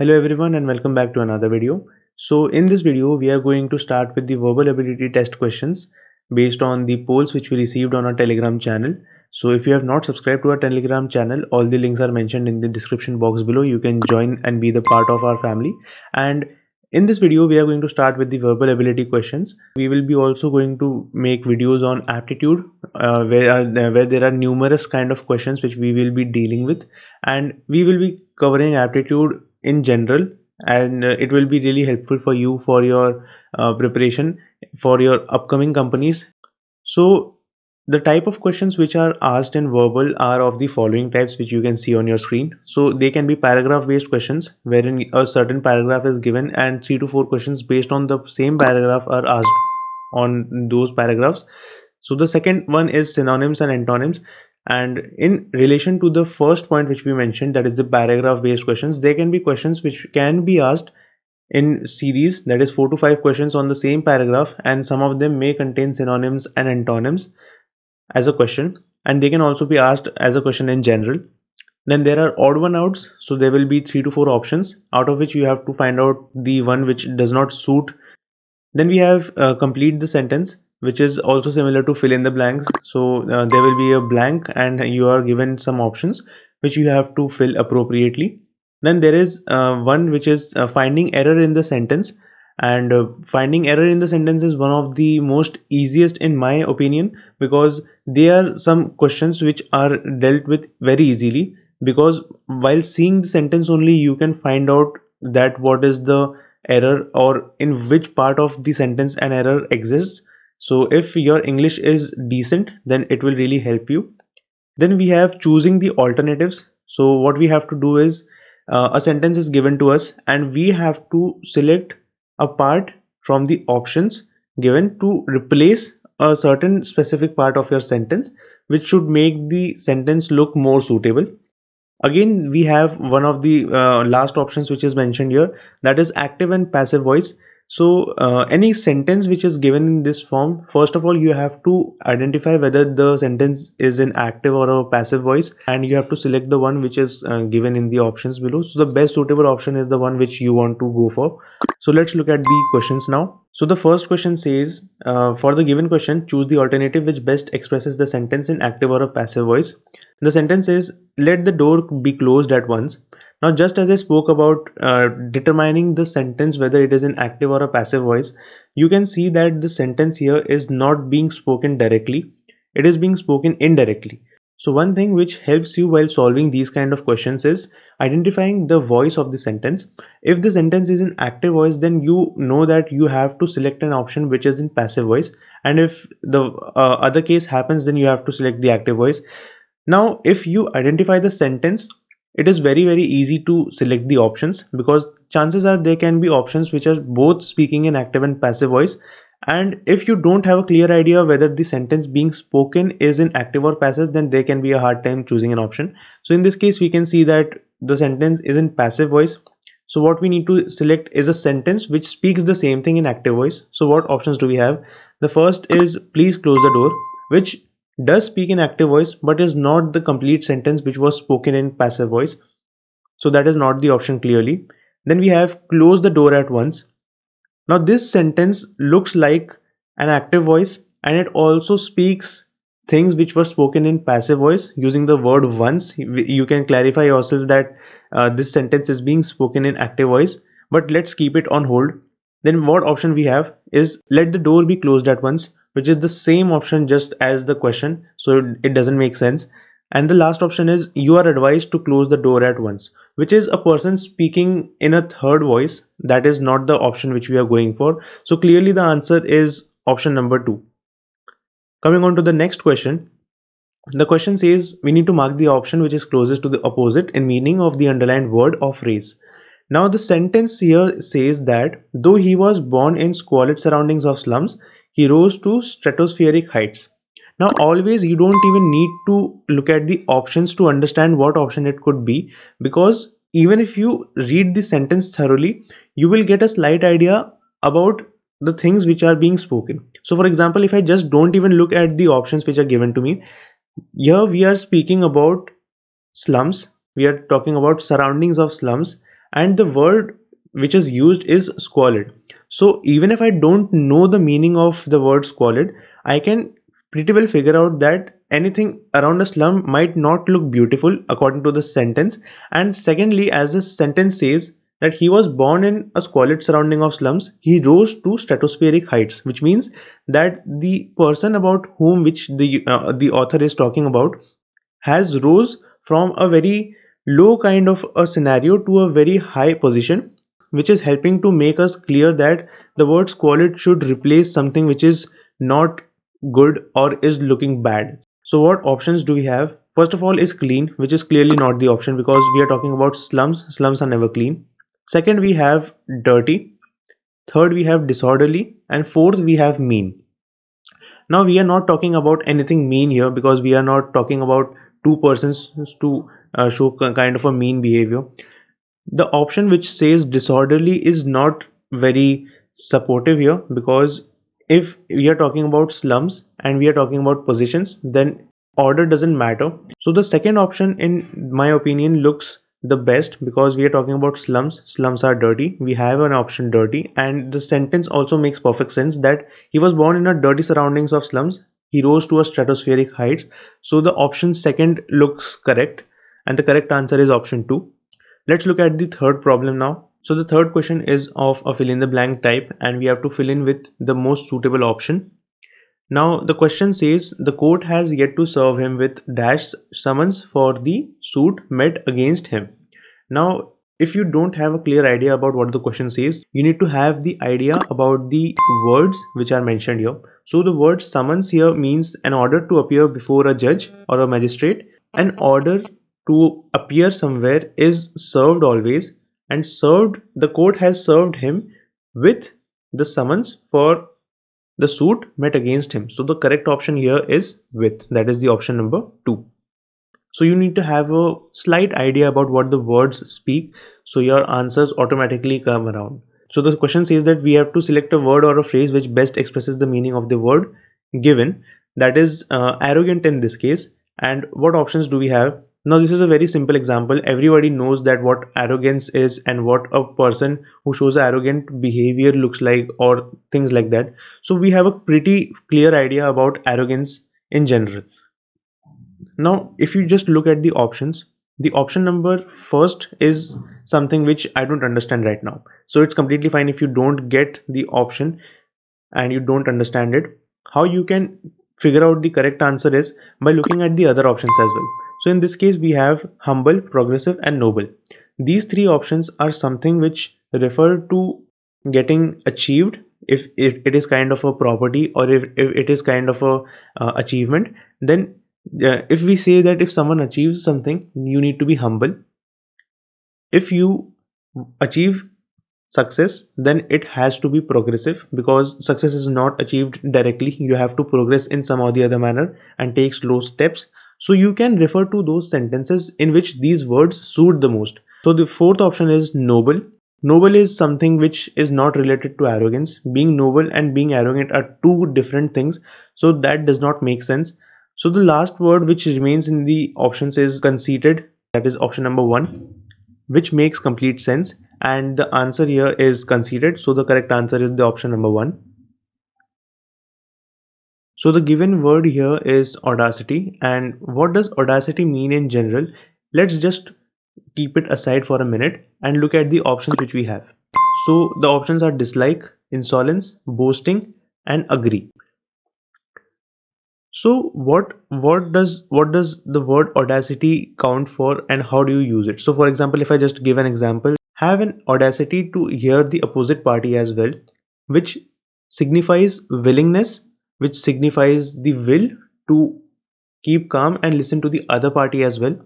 Hello everyone and welcome back to another video. So in this video we are going to start with the verbal ability test questions based on the polls which we received on our Telegram channel. So if you have not subscribed to our Telegram channel, all the links are mentioned in the description box below. You can join and be the part of our family. And in this video we are going to start with the verbal ability questions. We will be also going to make videos on aptitude where there are numerous kind of questions which we will be dealing with, and we will be covering aptitude in general, and it will be really helpful for you for your preparation for your upcoming companies. So the type of questions which are asked in verbal are of the following types, which you can see on your screen. So they can be paragraph based questions wherein a certain paragraph is given and 3 to 4 questions based on the same paragraph are asked on those paragraphs. So the second one is synonyms and antonyms. And in relation to the first point which we mentioned, that is the paragraph based questions, there can be questions which can be asked in series, that is 4 to 5 questions on the same paragraph, and some of them may contain synonyms and antonyms as a question, and they can also be asked as a question in general. Then there are odd one outs, so there will be 3 to 4 options out of which you have to find out the one which does not suit. Then we have complete the sentence, which is also similar to fill in the blanks. So there will be a blank and you are given some options which you have to fill appropriately. Then there is one which is finding error in the sentence, and finding error in the sentence is one of the most easiest in my opinion, because there are some questions which are dealt with very easily, because while seeing the sentence only you can find out that what is the error or in which part of the sentence an error exists. So if your English is decent, then it will really help you. Then we have choosing the alternatives. So what we have to do is, a sentence is given to us and we have to select a part from the options given to replace a certain specific part of your sentence, which should make the sentence look more suitable. Again, we have one of the last options which is mentioned here, that is active and passive voice. So any sentence which is given in this form, first of all you have to identify whether the sentence is in active or a passive voice, and you have to select the one which is given in the options below. So the best suitable option is the one which you want to go for. So let's look at the questions now. So the first question says, for the given question, choose the alternative which best expresses the sentence in active or a passive voice. The sentence says, let the door be closed at once. Now, just as I spoke about determining the sentence whether it is in active or a passive voice, you can see that the sentence here is not being spoken directly, it is being spoken indirectly. So one thing which helps you while solving these kind of questions is identifying the voice of the sentence. If the sentence is in active voice, then you know that you have to select an option which is in passive voice, and if the other case happens, then you have to select the active voice. Now, if you identify the sentence, it is very easy to select the options, because chances are there can be options which are both speaking in active and passive voice. And if you don't have a clear idea whether the sentence being spoken is in active or passive, then there can be a hard time choosing an option. So in this case, we can see that the sentence is in passive voice. So what we need to select is a sentence which speaks the same thing in active voice. So what options do we have? The first is please close the door, which does speak in active voice but is not the complete sentence which was spoken in passive voice. So that is not the option clearly. Then we have close the door at once. Now this sentence looks like an active voice, and it also speaks things which were spoken in passive voice using the word once. You can clarify yourself that this sentence is being spoken in active voice, but let's keep it on hold. Then what option we have is let the door be closed at once, which is the same option just as the question, so it doesn't make sense. And the last option is you are advised to close the door at once, which is a person speaking in a third voice. That is not the option which we are going for. So clearly the answer is option number 2. Coming on to the next question. The question says we need to mark the option which is closest to the opposite in meaning of the underlined word or phrase. Now the sentence here says that though he was born in squalid surroundings of slums, he rose to stratospheric heights. Now always you don't even need to look at the options to understand what option it could be, because even if you read the sentence thoroughly, you will get a slight idea about the things which are being spoken. So for example, if I just don't even look at the options which are given to me, here we are speaking about slums, we are talking about surroundings of slums, and the word which is used is squalid. So even if I don't know the meaning of the word squalid, I can pretty well figure out that anything around a slum might not look beautiful according to the sentence. And secondly, as the sentence says that he was born in a squalid surrounding of slums, he rose to stratospheric heights, which means that the person about whom which the author is talking about has rose from a very low kind of a scenario to a very high position, which is helping to make us clear that the word squalid should replace something which is not good or is looking bad. So what options do we have? First of all is clean, which is clearly not the option because we are talking about slums. Slums are never clean. Second, we have dirty. Third, we have disorderly. And fourth, we have mean. Now we are not talking about anything mean here because we are not talking about two persons to show kind of a mean behavior. The option which says disorderly is not very supportive here because if we are talking about slums and we are talking about positions, then order doesn't matter. So the second option in my opinion looks the best because we are talking about slums. Slums are dirty. We have an option dirty, and the sentence also makes perfect sense that he was born in a dirty surroundings of slums. He rose to a stratospheric heights. So the option second looks correct, and the correct answer is option 2. Let's look at the third problem now. So the third question is of a fill in the blank type and we have to fill in with the most suitable option. Now the question says the court has yet to serve him with dash summons for the suit made against him. Now if you don't have a clear idea about what the question says, you need to have the idea about the words which are mentioned here. So the word summons here means an order to appear before a judge or a magistrate. An order to appear somewhere is served always, and served, the court has served him with the summons for the suit met against him. So the correct option here is with, that is the option number 2. So you need to have a slight idea about what the words speak so your answers automatically come around. So the question says that we have to select a word or a phrase which best expresses the meaning of the word given, that is arrogant in this case. And what options do we have? Now this is a very simple example. Everybody knows that what arrogance is and what a person who shows arrogant behavior looks like or things like that. So we have a pretty clear idea about arrogance in general. Now, if you just look at the options, the option number first is something which I don't understand right now. So it's completely fine if you don't get the option and you don't understand it. How you can figure out the correct answer is by looking at the other options as well. So in this case, we have humble, progressive, and noble. These three options are something which refer to getting achieved if it is kind of a property or if it is kind of a achievement. Then if we say that if someone achieves something, you need to be humble. If you achieve success, then it has to be progressive because success is not achieved directly. You have to progress in some or the other manner and take slow steps. So you can refer to those sentences in which these words suit the most. So the fourth option is noble. Noble is something which is not related to arrogance. Being noble and being arrogant are two different things, so that does not make sense. So the last word which remains in the options is conceited, that is option number 1, which makes complete sense, and the answer here is conceited, so the correct answer is the option number 1. So the given word here is audacity, and what does audacity mean in general? Let's just keep it aside for a minute and look at the options which we have. So the options are dislike, insolence, boasting, and agree. So what does the word audacity count for and how do you use it? So for example, if I just give an example, have an audacity to hear the opposite party as well, which signifies willingness, which signifies the will to keep calm and listen to the other party as well.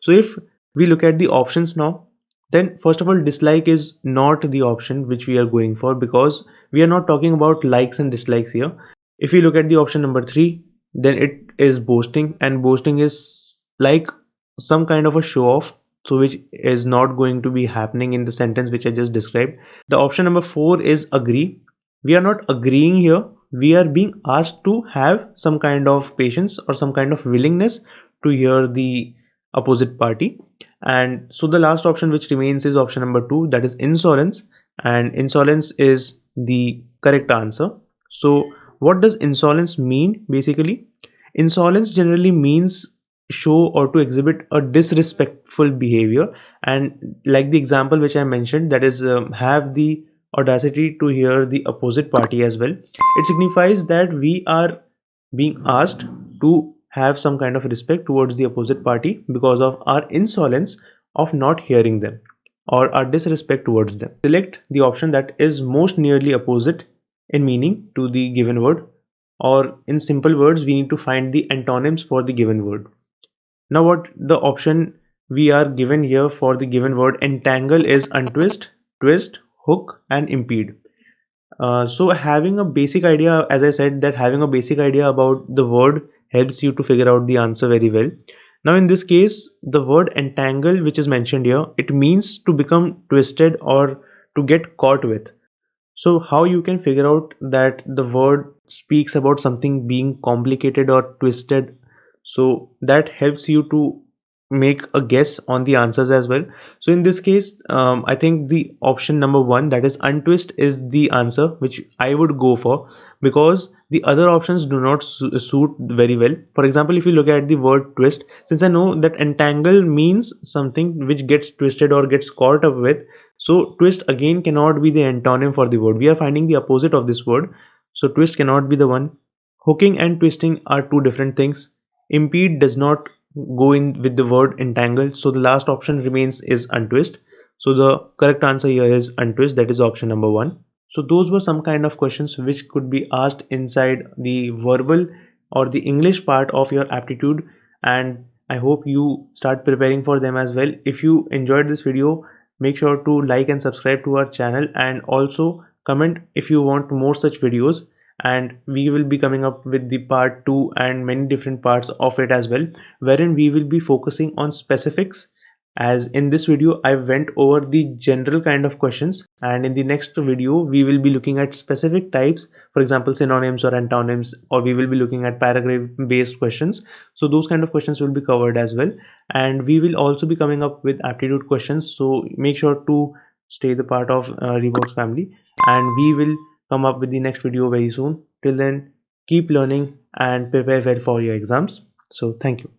So if we look at the options now, then first of all, dislike is not the option which we are going for because we are not talking about likes and dislikes here. If we look at the option number 3, then it is boasting, and boasting is like some kind of a show off, so which is not going to be happening in the sentence which I just described. The option number 4 is agree. We are not agreeing here, we are being asked to have some kind of patience or some kind of willingness to hear the opposite party. And so the last option which remains is option number 2, that is insolence, and insolence is the correct answer. So what does insolence mean basically? Insolence generally means show or to exhibit a disrespectful behavior, and like the example which I mentioned, that is have the audacity to hear the opposite party as well. It signifies that we are being asked to have some kind of respect towards the opposite party because of our insolence of not hearing them or our disrespect towards them. Select the option that is most nearly opposite in meaning to the given word, or in simple words, we need to find the antonyms for the given word. Now, what the option we are given here for the given word entangle is untwist, twist, hook, and impede. So having a basic idea, as I said, that having a basic idea about the word helps you to figure out the answer very well. Now in this case, the word entangle which is mentioned here, it means to become twisted or to get caught with. So how you can figure out that the word speaks about something being complicated or twisted? So that helps you to make a guess on the answers as well. So in this case, I think the option number 1, that is untwist, is the answer which I would go for, because the other options do not suit very well. For example, if you look at the word twist, since I know that entangle means something which gets twisted or gets caught up with, so twist again cannot be the antonym for the word. We are finding the opposite of this word. So twist cannot be the one. Hooking and twisting are two different things. Impede does not go in with the word entangle. So the last option remains is untwist. So the correct answer here is untwist. That is option number 1. So those were some kind of questions which could be asked inside the verbal or the English part of your aptitude, and I hope you start preparing for them as well. If you enjoyed this video, make sure to like and subscribe to our channel, and also comment if you want more such videos, and we will be coming up with the part 2 and many different parts of it as well, wherein we will be focusing on specifics. As in this video I went over the general kind of questions, and in the next video we will be looking at specific types, for example synonyms or antonyms, or we will be looking at paragraph based questions. So those kind of questions will be covered as well, and we will also be coming up with aptitude questions. So make sure to stay the part of Reworks family, and we will come up with the next video very soon. Till then, keep learning and prepare well for your exams. So thank you.